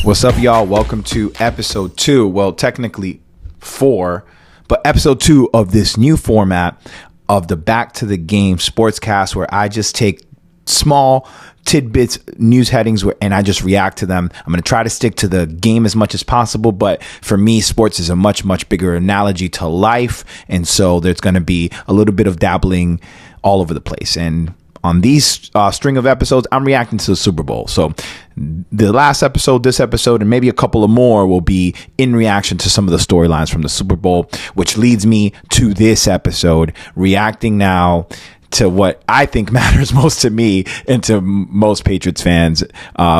What's up, y'all? Welcome to episode 2. Well, technically 4, but episode 2 of this new format of the Back to the Game Sportscast, where I just take small tidbits, news headings, and I just react to them. I'm going to try to stick to the game as much as possible, but for me, sports is a much, much bigger analogy to life, and so there's going to be a little bit of dabbling all over the place. And on these string of episodes, I'm reacting to the Super Bowl. So the last episode, this episode, and maybe a couple of more will be in reaction to some of the storylines from the Super Bowl, which leads me to this episode, reacting now to what I think matters most to me and to most Patriots fans,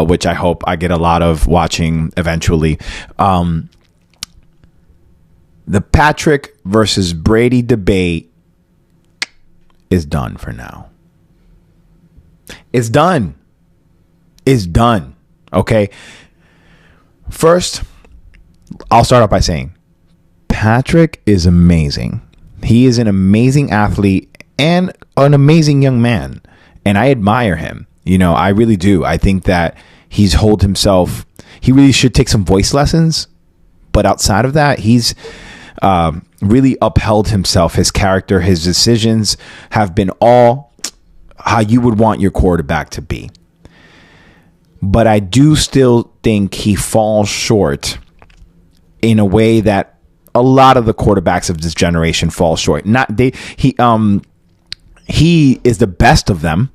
which I hope I get a lot of watching eventually. The Patrick versus Brady debate is done for now. It's done. It's done. Okay. First, I'll start off by saying Patrick is amazing. He is an amazing athlete and an amazing young man. And I admire him. You know, I really do. I think that he really should take some voice lessons. But outside of that, he's really upheld himself. His character, his decisions have been all how you would want your quarterback to be. But I do still think he falls short in a way that a lot of the quarterbacks of this generation fall short. He is the best of them,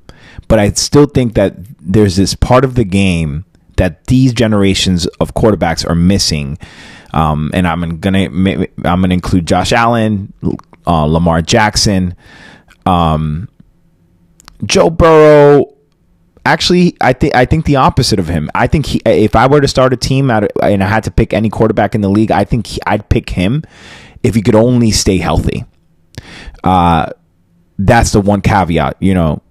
but I still think that there's this part of the game that these generations of quarterbacks are missing. And I'm gonna include Josh Allen, Lamar Jackson, Joe Burrow. Actually, I think the opposite of him. I think if I were to start a team and I had to pick any quarterback in the league, I think I'd pick him if he could only stay healthy. That's the one caveat. You know,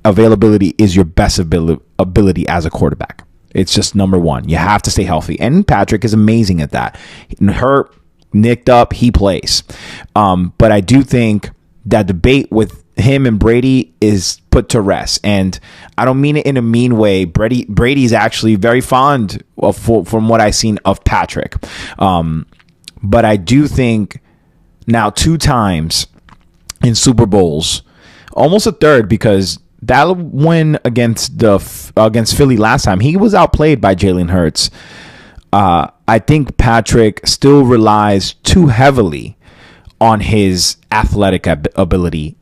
availability is your best ability as a quarterback. It's just number one. You have to stay healthy, and Patrick is amazing at that. Hurt, nicked up, he plays. But I do think that debate with him and Brady is put to rest, and I don't mean it in a mean way. Brady's actually very fond of, from what I've seen, of Patrick. But I do think now 2 times in Super Bowls, almost a third, because that win against Philly last time, he was outplayed by Jalen Hurts. I think Patrick still relies too heavily on his athletic ability.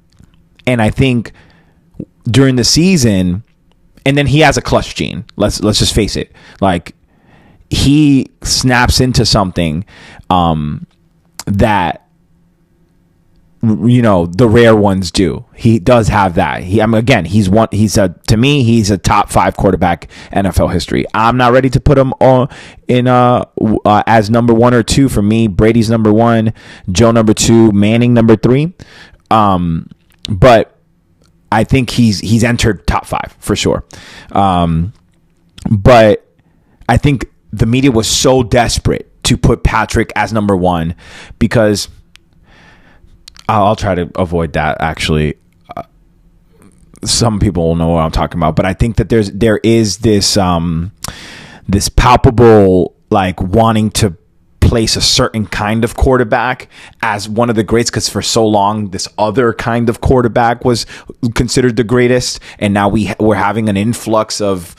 And I think during the season, and then he has a clutch gene. Let's just face it. Like, he snaps into something that, you know, the rare ones do. He does have that. To me, he's a top 5 quarterback NFL history. I'm not ready to put him as number 1 or 2. For me, Brady's number 1, Joe number 2, Manning number 3. But I think he's entered top 5 for sure. But I think the media was so desperate to put Patrick as number 1 because I'll try to avoid that. Actually, some people will know what I'm talking about, but I think that there is this this palpable, like, wanting to place a certain kind of quarterback as one of the greats, because for so long this other kind of quarterback was considered the greatest, and now we're having an influx of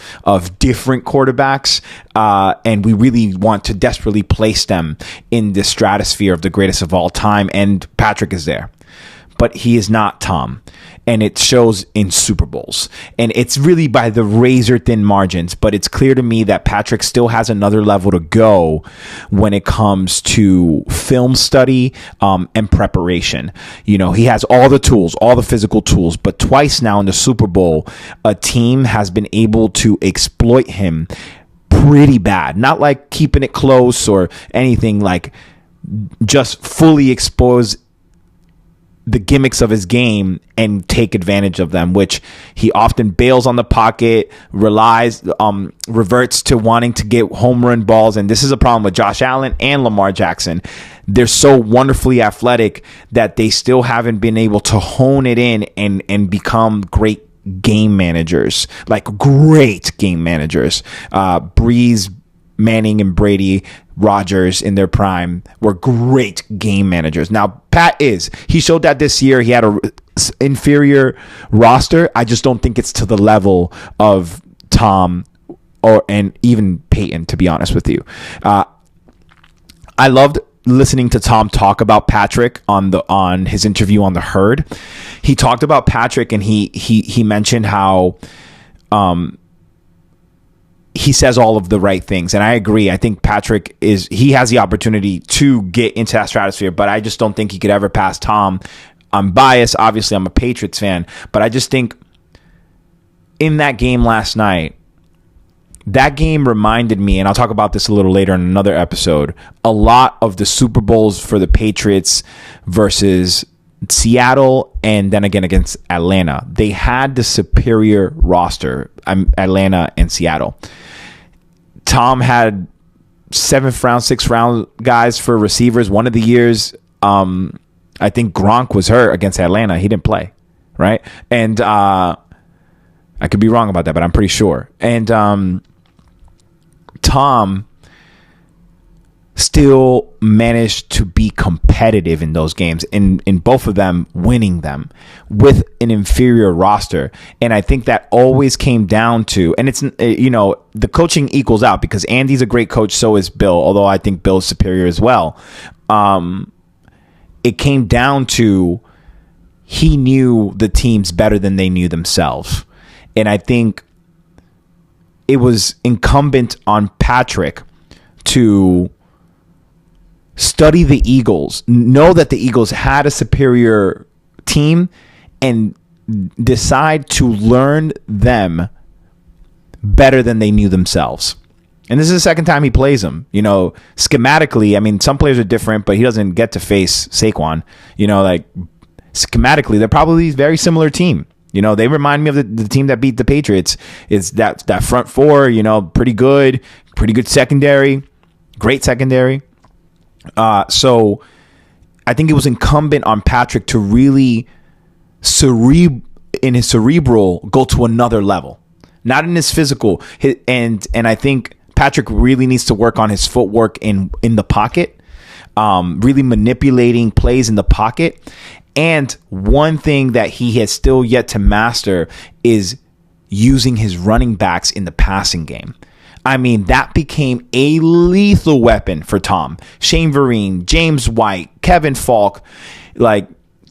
different quarterbacks, and we really want to desperately place them in the stratosphere of the greatest of all time, and Patrick is there. But he is not Tom, and it shows in Super Bowls, and it's really by the razor thin margins. But it's clear to me that Patrick still has another level to go when it comes to film study and preparation. You know, he has all the tools, all the physical tools, but twice now in the Super Bowl, a team has been able to exploit him pretty bad. Not like keeping it close or anything, like just fully expose the gimmicks of his game and take advantage of them, which he often bails on the pocket, reverts to wanting to get home run balls. And this is a problem with Josh Allen and Lamar Jackson. They're so wonderfully athletic that they still haven't been able to hone it in and become great game managers, like great game managers. Breeze, Manning, and Brady, Rodgers in their prime were great game managers. Now, Pat he showed that this year. He had a inferior roster. I just don't think it's to the level of Tom and even Peyton, to be honest with you. I loved listening to Tom talk about Patrick on his interview on The Herd. He talked about Patrick, and he mentioned how he says all of the right things, and I agree. I think Patrick he has the opportunity to get into that stratosphere, but I just don't think he could ever pass Tom. I'm biased, obviously. I'm a Patriots fan, but I just think in that game last night, that game reminded me, and I'll talk about this a little later in another episode, a lot of the Super Bowls for the Patriots versus Seattle and then again against Atlanta. They had the superior roster, Atlanta and Seattle. Tom had 7th round, 6th round guys for receivers. One of the years, I think Gronk was hurt against Atlanta. He didn't play, right? And I could be wrong about that, but I'm pretty sure. And Tom still managed to be competitive in those games, in both of them, winning them with an inferior roster. And I think that always came down to, and it's, the coaching equals out because Andy's a great coach. So is Bill, although I think Bill's superior as well. It came down to he knew the teams better than they knew themselves. And I think it was incumbent on Patrick to study the Eagles, know that the Eagles had a superior team, and decide to learn them better than they knew themselves. And this is the second time he plays them. Schematically, I mean, some players are different, but he doesn't get to face Saquon. Schematically, they're probably a very similar team. They remind me of the team that beat the Patriots. It's that front four, pretty good secondary, great secondary. So I think it was incumbent on Patrick to really in his cerebral go to another level, not in his physical. And I think Patrick really needs to work on his footwork in the pocket, really manipulating plays in the pocket. And one thing that he has still yet to master is using his running backs in the passing game. I mean, that became a lethal weapon for Tom. Shane Vereen, James White, Kevin Falk.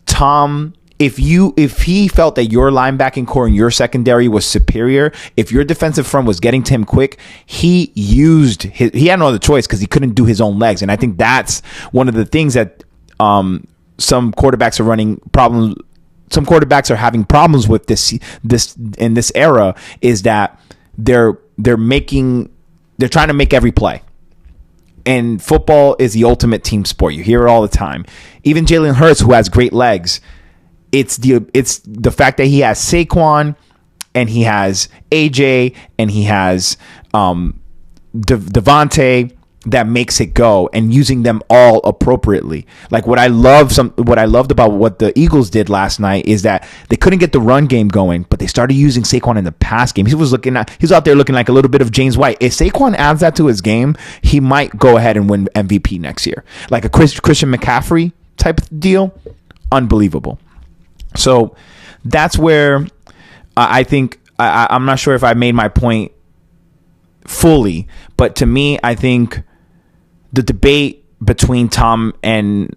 Tom, if he felt that your linebacking core and your secondary was superior, if your defensive front was getting to him quick, he had no other choice because he couldn't do his own legs. And I think that's one of the things that some quarterbacks are running problems. Some quarterbacks are having problems with this in this era, is that they're trying to make every play. And football is the ultimate team sport. You hear it all the time. Even Jalen Hurts, who has great legs, it's the fact that he has Saquon and he has AJ and he has Devontae that makes it go, and using them all appropriately. What I loved about what the Eagles did last night is that they couldn't get the run game going, but they started using Saquon in the pass game. He was out there looking like a little bit of James White. If Saquon adds that to his game, he might go ahead and win MVP next year. Like a Christian McCaffrey type of deal. Unbelievable. So that's where I think I'm not sure if I made my point fully, but to me, I think the debate between Tom and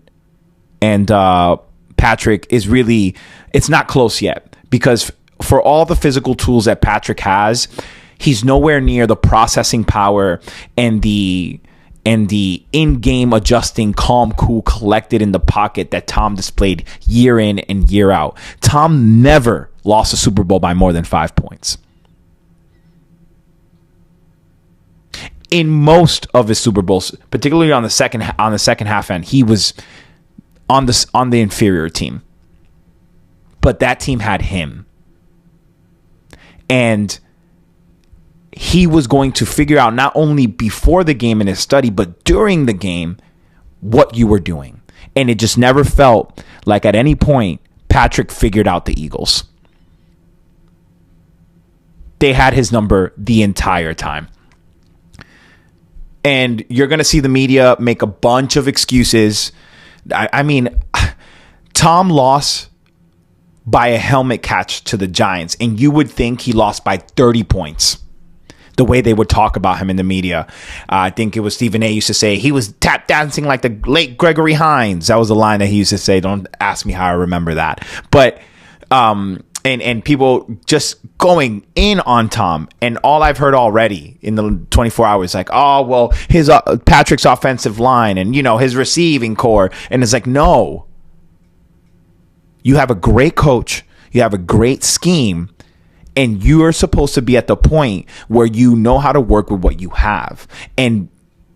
Patrick is really, it's not close yet, because for all the physical tools that Patrick has, he's nowhere near the processing power and the in-game adjusting, calm, cool, collected in the pocket that Tom displayed year in and year out. Tom never lost a Super Bowl by more than 5 points. In most of his Super Bowls, particularly on the second half end, he was on the inferior team. But that team had him. And he was going to figure out, not only before the game in his study, but during the game, what you were doing. And it just never felt like at any point Patrick figured out the Eagles. They had his number the entire time. And you're going to see the media make a bunch of excuses. I mean, Tom lost by a helmet catch to the Giants, and you would think he lost by 30 points. The way they would talk about him in the media. I think it was Stephen A. used to say he was tap dancing like the late Gregory Hines. That was a line that he used to say. Don't ask me how I remember that. But and people just going in on Tom. And all I've heard already in the 24 hours, like, oh, well, his Patrick's offensive line and, his receiving core. And it's like, no. You have a great coach. You have a great scheme. And you are supposed to be at the point where you know how to work with what you have. And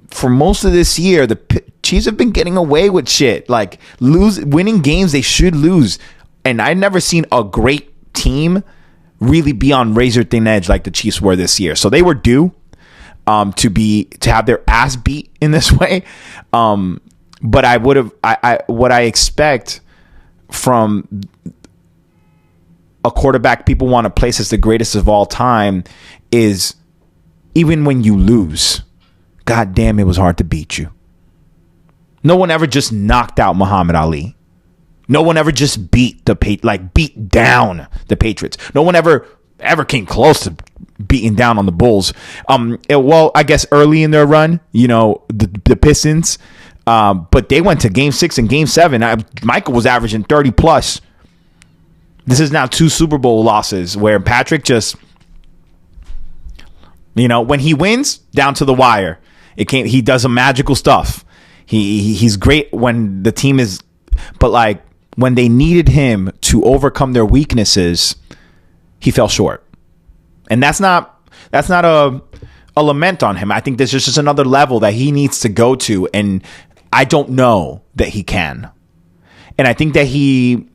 for most of this year, the Chiefs have been getting away with shit. Like winning games they should lose. And I've never seen a great team really be on razor thin edge like the Chiefs were this year. So they were due to have their ass beat in this way. But what I expect from a quarterback people want to place as the greatest of all time is even when you lose, God damn, it was hard to beat you. No one ever just knocked out Muhammad Ali. No one ever just beat down the Patriots. No one ever came close to beating down on the Bulls. Well, I guess early in their run, the Pistons, but they went to Game 6 and Game 7. Michael was averaging 30 plus. This is now 2 Super Bowl losses where Patrick just, when he wins, down to the wire. He does some magical stuff. He's great when the team is, but like when they needed him to overcome their weaknesses, he fell short. And that's not a lament on him. I think there's just another level that he needs to go to, and I don't know that he can. And I think that in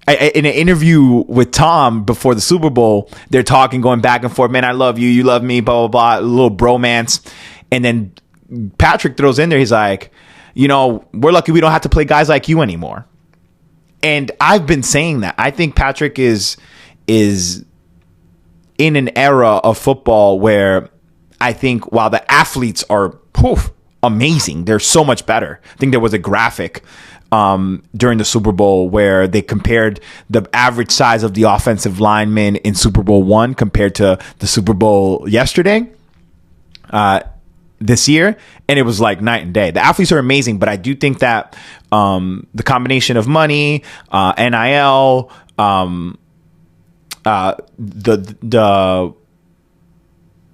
an interview with Tom before the Super Bowl, they're talking, going back and forth. Man, I love you. You love me, blah, blah, blah. A little bromance. And then Patrick throws in there. He's like, we're lucky we don't have to play guys like you anymore. And I've been saying that. I think Patrick is in an era of football where I think while the athletes are amazing, they're so much better. I think there was a graphic during the Super Bowl where they compared the average size of the offensive linemen in Super Bowl I compared to the Super Bowl yesterday, this year, and it was like night and day. The athletes are amazing, but I do think that the combination of money, NIL, the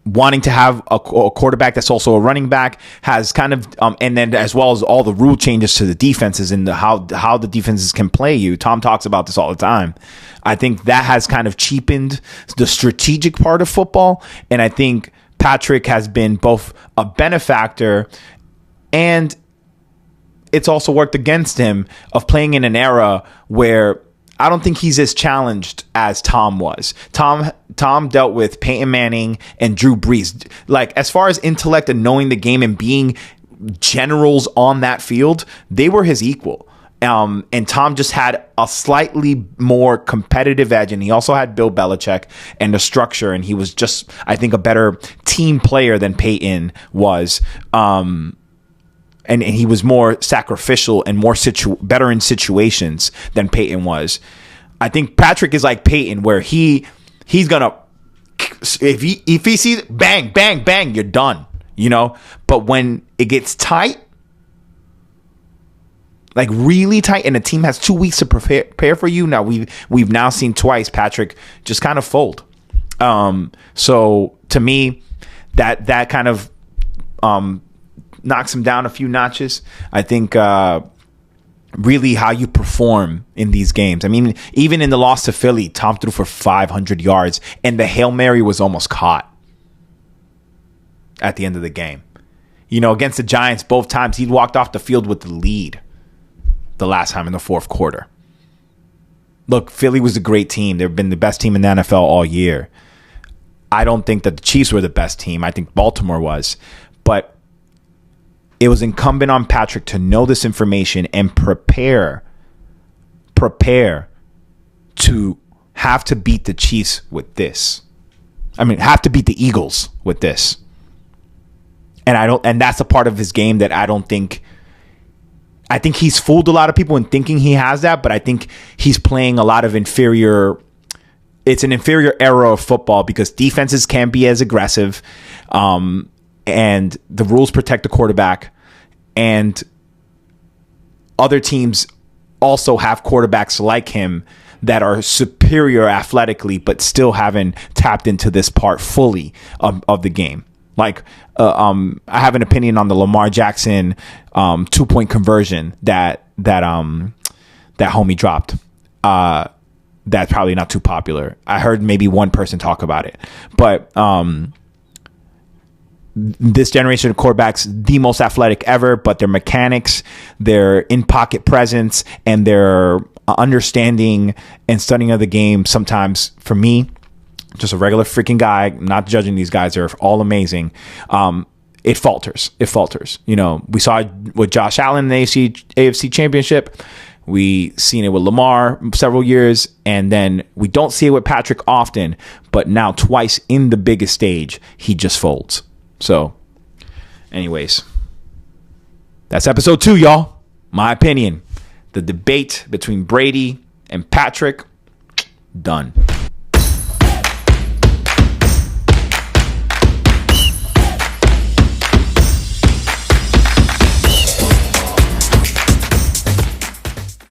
wanting to have a quarterback that's also a running back has kind of, and then as well as all the rule changes to the defenses and how the defenses can play you. Tom talks about this all the time. I think that has kind of cheapened the strategic part of football. And I think Patrick has been both a benefactor and it's also worked against him of playing in an era where I don't think he's as challenged as Tom was. Tom dealt with Peyton Manning and Drew Brees. Like, as far as intellect and knowing the game and being generals on that field, they were his equal. And Tom just had a slightly more competitive edge, and he also had Bill Belichick and the structure, and he was just, I think, a better team player than Peyton was. And he was more sacrificial and more better in situations than Peyton was. I think Patrick is like Peyton, where he's gonna, if he sees it, bang, bang, bang, you're done. But when it gets tight, like really tight, and the team has 2 weeks to prepare for you. Now we've now seen twice Patrick just kind of fold. So to me, that kind of knocks him down a few notches. I think really how you perform in these games. I mean, even in the loss to Philly, Tom threw for 500 yards, and the Hail Mary was almost caught at the end of the game. Against the Giants, both times he walked off the field with the lead the last time in the fourth quarter. Look, Philly was a great team. They've been the best team in the NFL all year. I don't think that the Chiefs were the best team. I think Baltimore was. But it was incumbent on Patrick to know this information and prepare to have to beat the Chiefs with this. I mean, have to beat the Eagles with this. And that's a part of his game that I think he's fooled a lot of people in thinking he has that, but I think he's playing a lot of it's an inferior era of football because defenses can't be as aggressive, and the rules protect the quarterback, and other teams also have quarterbacks like him that are superior athletically, but still haven't tapped into this part fully of the game. Like, I have an opinion on the Lamar Jackson 2-point conversion that homie dropped. That's probably not too popular. I heard maybe one person talk about it, but this generation of quarterbacks, the most athletic ever, but their mechanics, their in-pocket presence, and their understanding and studying of the game, sometimes, for me, just a regular freaking guy, not judging these guys, they're all amazing, it falters. You know, we saw it with Josh Allen in the AFC Championship. We seen it with Lamar several years, and then we don't see it with Patrick often, but now twice in the biggest stage, he just folds. So, anyways, that's episode 2, y'all. My opinion. The debate between Brady and Patrick, done.